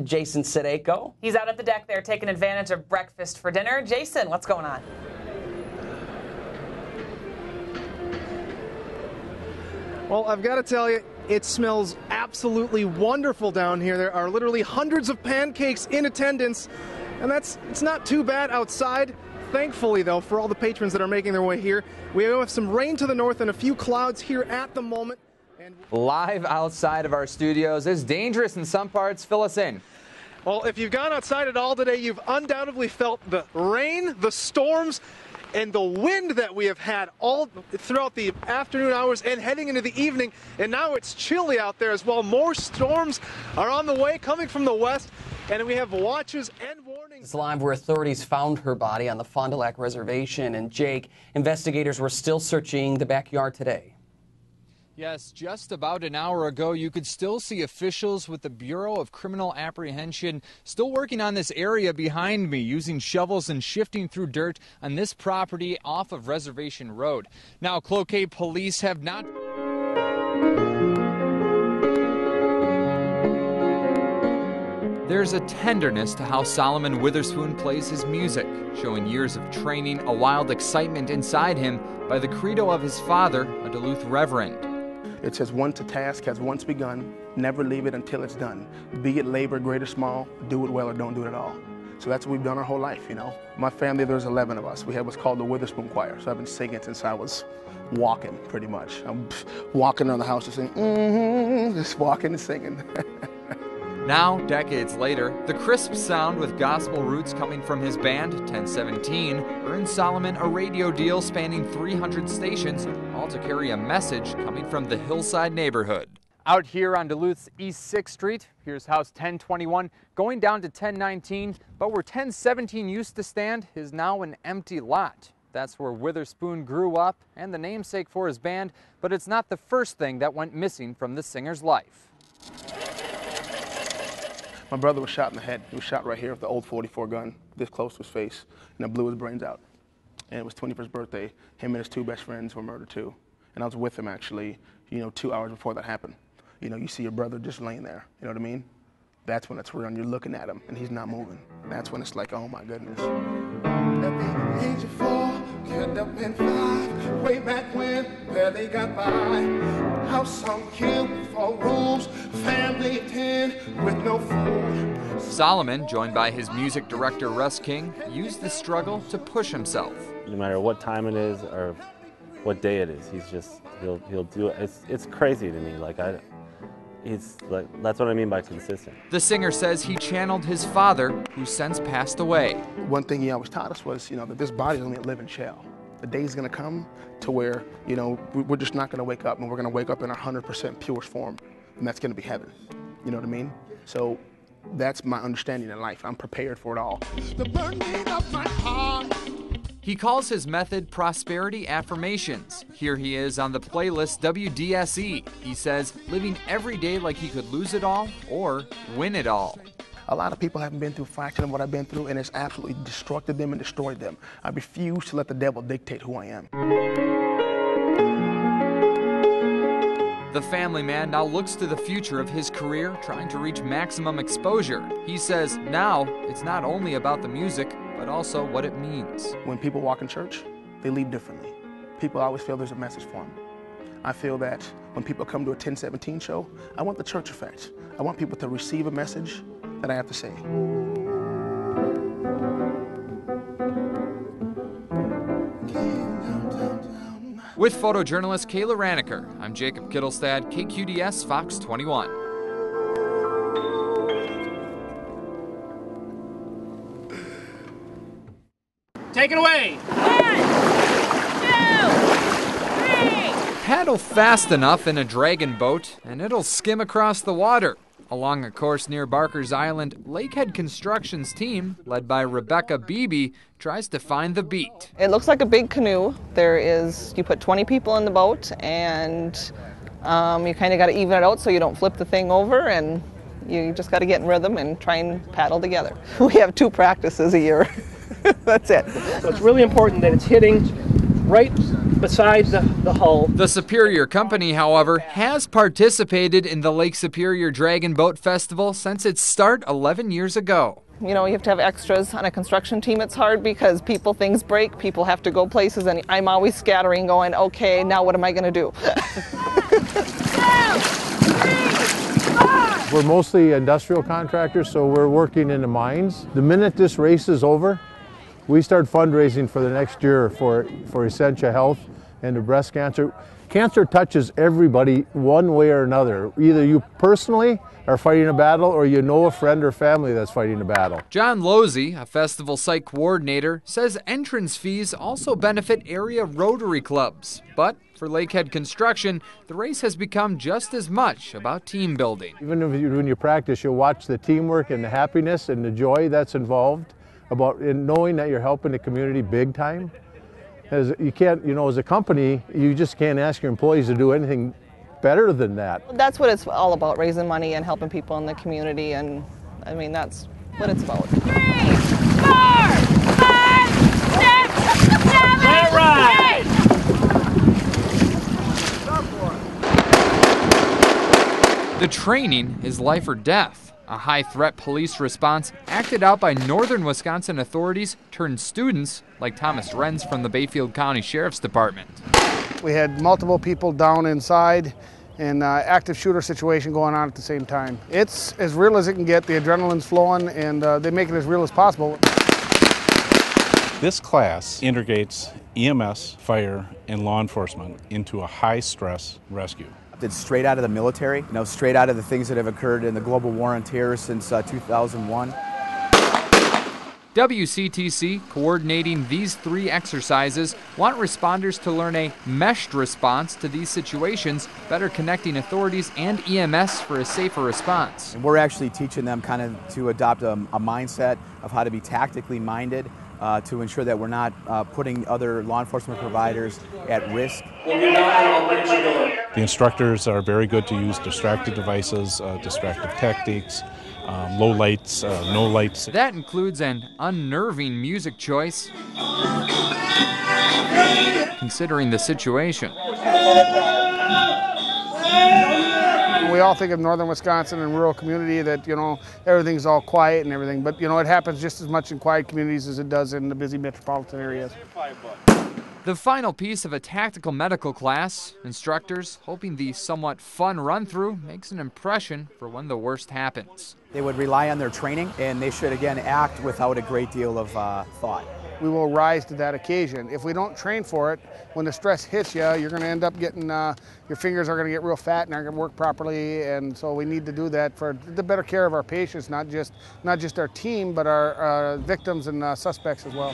Jason Sadeko. He's out at the deck there taking advantage of breakfast for dinner. Jason, what's going on? Well, I've got to tell you, it smells absolutely wonderful down here. There are literally hundreds of pancakes in attendance, and it's not too bad outside. Thankfully, though, for all the patrons that are making their way here, we have some rain to the north and a few clouds here at the moment. Live outside of our studios. It's dangerous in some parts. Fill us in. Well, if you've gone outside at all today, you've undoubtedly felt the rain, the storms, and the wind that we have had all throughout the afternoon hours and heading into the evening. And now it's chilly out there as well. More storms are on the way coming from the west, and we have watches and warnings. It's live where authorities found her body on the Fond du Lac Reservation. And Jake, investigators were still searching the backyard today. Yes, just about an hour ago, you could still see officials with the Bureau of Criminal Apprehension still working on this area behind me, using shovels and shifting through dirt on this property off of Reservation Road. Now, Cloquet police have not... There's a tenderness to how Solomon Witherspoon plays his music, showing years of training, a wild excitement inside him by the credo of his father, a Duluth reverend. It says, once a task has once begun, never leave it until it's done. Be it labor, great or small, do it well or don't do it at all. So that's what we've done our whole life, you know. My family, there's 11 of us. We have what's called the Witherspoon Choir. So I've been singing since I was walking, pretty much. I'm walking around the house just saying, just walking and singing. Now, decades later, the crisp sound with gospel roots coming from his band, 1017, earned Solomon a radio deal spanning 300 stations, all to carry a message coming from the hillside neighborhood. Out here on Duluth's East 6th Street, here's house 1021, going down to 1019, but where 1017 used to stand is now an empty lot. That's where Witherspoon grew up and the namesake for his band, but it's not the first thing that went missing from the singer's life. My brother was shot in the head. He was shot right here with the old 44 gun, this close to his face, and it blew his brains out. And it was 21st birthday. Him and his two best friends were murdered too. And I was with him actually, 2 hours before that happened. You see your brother just laying there, you know what I mean? That's when it's real, and you're looking at him, and he's not moving. That's when it's like, oh my goodness. At the age of 4, could have been 5, way back when, barely got by. House on kill, 4 rooms, family 10, with no food. Solomon, joined by his music director Russ King, used the struggle to push himself. No matter what time it is or what day it is, he'll do it. It's crazy to me. That's what I mean by consistent. The singer says he channeled his father, who since passed away. One thing he always taught us was, that this body is only a living shell. The day's gonna come to where, we're just not gonna wake up, and we're gonna wake up in our 100% purest form, and that's gonna be heaven. You know what I mean? So that's my understanding in life. I'm prepared for it all. The burning of my heart. He calls his method prosperity affirmations. Here he is on the playlist WDSE. He says living every day like he could lose it all or win it all. A lot of people haven't been through a fraction of what I've been through, and it's absolutely destructed them and destroyed them. I refuse to let the devil dictate who I am. The family man now looks to the future of his career, trying to reach maximum exposure. He says now it's not only about the music, but also what it means. When people walk in church, they leave differently. People always feel there's a message for them. I feel that when people come to a 1017 show, I want the church effect. I want people to receive a message that I have to say. With photojournalist Kaela Rannikar, I'm Jacob Kittelstad, KQDS Fox 21. Take it away! 1, 2, 3! Paddle fast enough in a dragon boat, and it'll skim across the water. Along a course near Barker's Island, Lakehead Construction's team, led by Rebecca Beebe, tries to find the beat. It looks like a big canoe. You put 20 people in the boat, and you kind of got to even it out so you don't flip the thing over, and you just got to get in rhythm and try and paddle together. We have 2 practices a year. That's it. So it's really important that it's hitting right beside the hull. The Superior Company, however, has participated in the Lake Superior Dragon Boat Festival since its start 11 years ago. You know, you have to have extras on a construction team. It's hard because things break, people have to go places, and I'm always scattering going, okay, now what am I going to do? We're mostly industrial contractors, so we're working in the mines. The minute this race is over, we start fundraising for the next year for Essentia Health and the breast cancer. Cancer touches everybody one way or another. Either you personally are fighting a battle or you know a friend or family that's fighting a battle. John Losey, a festival site coordinator, says entrance fees also benefit area Rotary clubs. But for Lakehead Construction, the race has become just as much about team building. Even when you practice, you'll watch the teamwork and the happiness and the joy that's involved about in knowing that you're helping the community big time. As you can't, you know, as a company, you just can't ask your employees to do anything better than that. That's what it's all about, raising money and helping people in the community, and I mean, that's what it's about. 3, 4, 5, 6, 7, 8. The training is life or death. A high-threat police response acted out by northern Wisconsin authorities turned students like Thomas Renz from the Bayfield County Sheriff's Department. We had multiple people down inside and active shooter situation going on at the same time. It's as real as it can get. The adrenaline's flowing, and they make it as real as possible. This class integrates EMS, fire, and law enforcement into a high-stress rescue. It's straight out of the military, you know, straight out of the things that have occurred in the global war on terror since 2001. WCTC, coordinating these 3 exercises, want responders to learn a meshed response to these situations, better connecting authorities and EMS for a safer response. And we're actually teaching them kind of to adopt a mindset of how to be tactically minded to ensure that we're not putting other law enforcement providers at risk. The instructors are very good to use distractive devices, distractive tactics, low lights, no lights. That includes an unnerving music choice, considering the situation. We all think of northern Wisconsin and rural community that, you know, everything's all quiet and everything, but, you know, it happens just as much in quiet communities as it does in the busy metropolitan areas. The final piece of a tactical medical class, instructors hoping the somewhat fun run-through makes an impression for when the worst happens. They would rely on their training, and they should, again, act without a great deal of thought. We will rise to that occasion. If we don't train for it, when the stress hits you, you're going to end up getting, your fingers are going to get real fat and aren't going to work properly, and so we need to do that for the better care of our patients, not just our team, but our victims and suspects as well.